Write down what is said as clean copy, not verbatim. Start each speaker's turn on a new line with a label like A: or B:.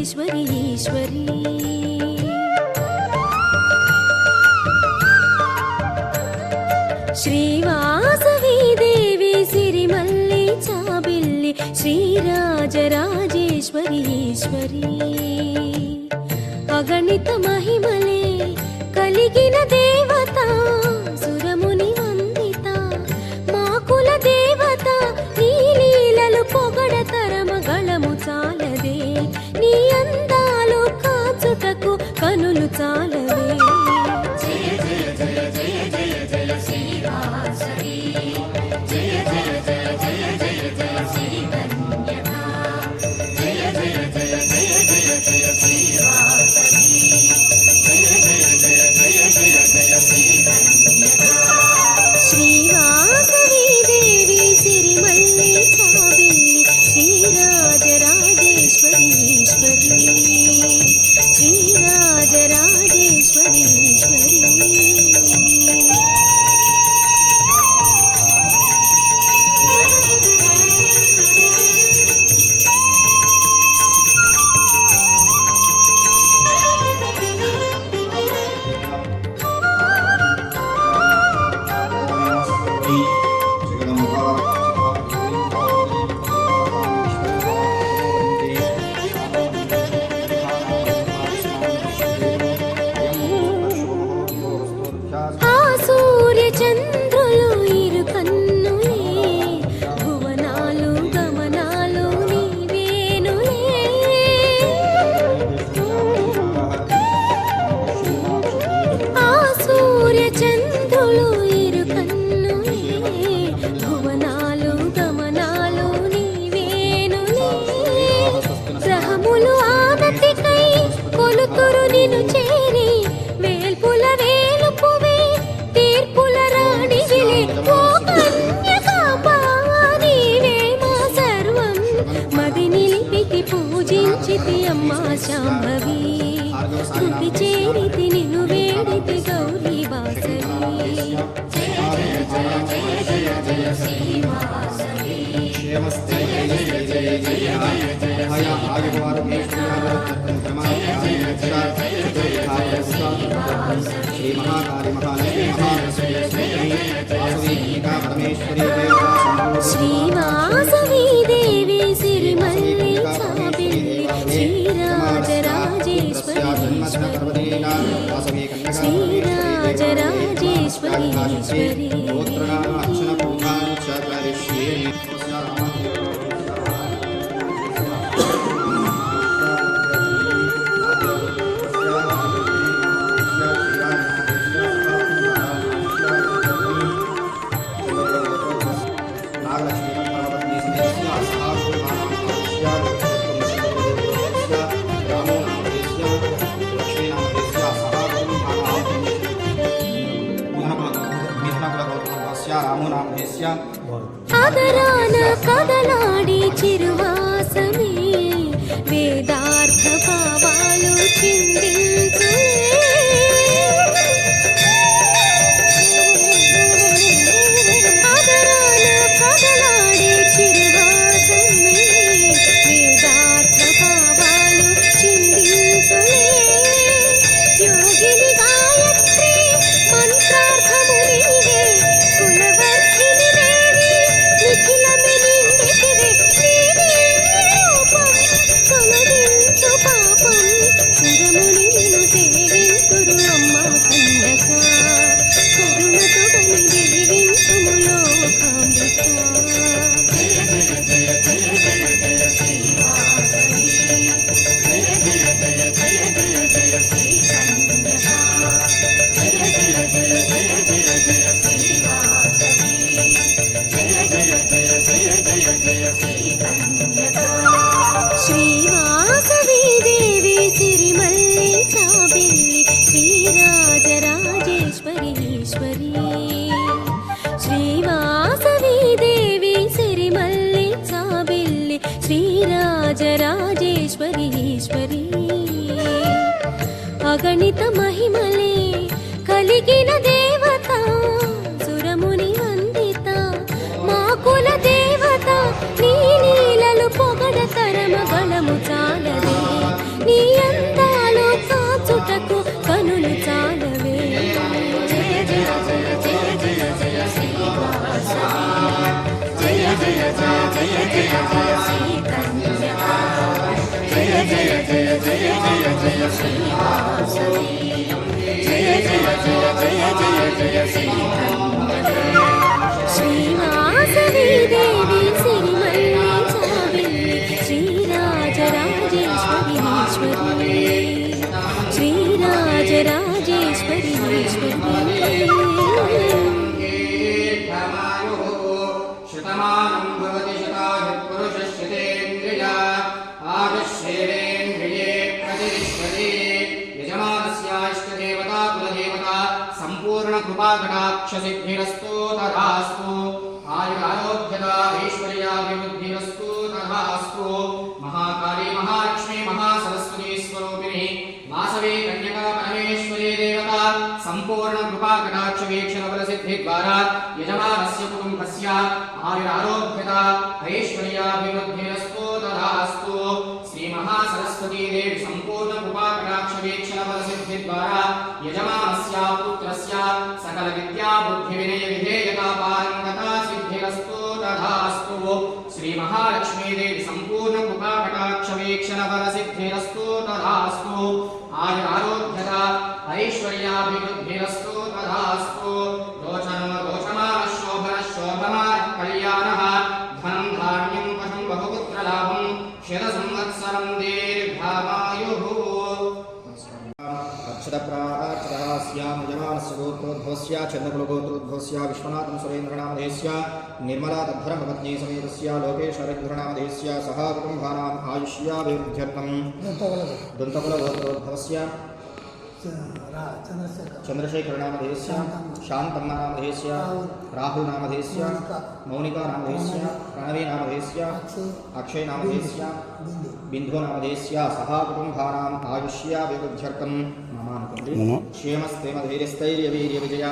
A: రాజేశ్వరి ఈశ్వరి శ్రీవాసవి దేవి సిరిమల్లి చాబిల్లి శ్రీరాజరాజేశ్వరి ఈశ్వరి అగణిత మహిమలే కలిగిన దేవత సురముని వందిత మాకుల దేవత నీ లీలలు పొగడతరమ గళము చాలదే నీ అందాలు కాచుటకు కనులు చాలవే శ్రీవాసవి దేవి సిరిమల్లి చాబిల్లి శ్రీరాజరాజేశ్వరి ఈశ్వరి శ్రీరాజరాజేశ్వరి ఈశ్వరి చంద్రులు ఇరు కన్నులే భువనాలు గమనాలు నీవేనులే ఆ సూర్య చంద్రులు ఇరు కన్నులే భువనాలు గమనాలు నీవేనులే గ్రహములు ఆనతికై కొలుతురు నిన్ను చేరి వేల్పుల వేలుపువే తీర్పుల రాణివిలే ఓ కన్యకాంబా నీవే మా సర్వం మది నిలిపితి పూజించితి అమ్మా శాంభవి స్తుతి చేరితి నిన్ను వేడితి గౌరీ వాసవి శ్రీవాసవి దేవి సిరిమల్లి చాబిల్లి శ్రీరాజరాజేశ్వరి శ్రీరాజరాజేశ్వరి ఈశ్వరి ఆదరాన కదలాడి చిరువాసమే వేదార్థ భావాలు చిందించే ఆదరాన కదలాడి చిరువాసమే వేదార్థ భావాలు చిందించలే యోగిని గాయత్రి మంత్రార్థము నీవే కులవర్ధిని దేవి నిఖిలమిని నిఖివే నీవే రూపం తొలగించు పాపం సురముని నిన్ను సేవింతురు అమ్మా కన్నక కరుణతో కని దీవించుము లోకాంబిక శ్రీవాసవి దేవి సిరిమల్లి చాబిల్లి శ్రీరాజరాజేశ్వరి ఈశ్వరి శ్రీవాసవి దేవి సిరిమల్లి చాబిల్లి శ్రీరాజరాజేశ్వరి ఈశ్వరి అగణిత మహిమలే కలిగిన దేవత సురముని వందిత మాకుల దేవత నీ లీలలు పొగడతరమ గళము చాలదే जय जय श्रीधन्वते श्रीवासवी देवी सिरिमल्ली चाविल्ली श्रीराजराजेश्वरी श्रीराजराजेश्वरी
B: शतमानं भवति शतायुः पुरुषश्शतेन्द्रिय आयुष्येवेन्द्रिये प्रतिष्ठते यजमानस्य इष्टदेवता कुलदेवता सम्पूर्णकृपाकटाक्षसिद्धिरस्तु तथास्तु आयुरारोग्यता ऐश्वर्याभिवृद्धिरस्तु तथास्तु महाकाली महालक्ष्मी महासरस्वती स्वरूपिणी वासवे कन्यका परमेश्वरी देवता सम्पूर्णकृपाकटाक्षवीक्षणबलसिद्धिद्वारा यजमानस्य कुटुम्बस्य आयुरारोग्यता ऐश्वर्याभिवृद्धिरस्तु तथास्तु श्रीमहासरस्वती देवी सम्पूर्णकृपाकटाक्षवीक्षणबलसिद्धिद्वारा यजमानस्य पुत्रस्य सकलविद्याबुद्धिविनयविधेयतापारङ्गता सिद्धिरस्तु तथास्तु श्रीमहालक्ष्मी देवी सम्पूर्णकृपाकटाक्षवीक्षणबलसिद्धिरस्तु तथास्तु आयुरारोग्यता ऐश्वर्याभिवृद्धिरस्तु तथास्तु रोचमानशोभनशोभमानः कल्याणः धनं धान्यं पशुं बहुपुत्रलाभं शतसंवत्सरं दीर्घामायुः अक्षतप्रार्चतस्यां यजमानस्य गोत्रोद्भवस्य चन्द्रकुलगोत्रोद्भवस्य विश्वनाथं सुरेन्द्रनामधेयस्य निर्मला तद्धर्मपत्नी समेतस्य लोकेश्वरेन्द्रनामधेयस्य सह कुटुम्बानाम् आयुष्याभिवृद्ध्यर्थं दन्तकुलगोत्रोद्भवस्य चंद्रशेखरनामधेयस्य शान्तम्मनामधेयस्य राहुलनामधेयस्य मौनिकानामधेयस्य प्रणवीनामधेयस्य अक्षयनामधेयस्य बिन्दुनामधेयस्य सह कुटुम्बानाम् आयुष्याभिवृद्ध्यर्थं क्षेमस्तेमधैर्यस्थैर्यवीर्यविजया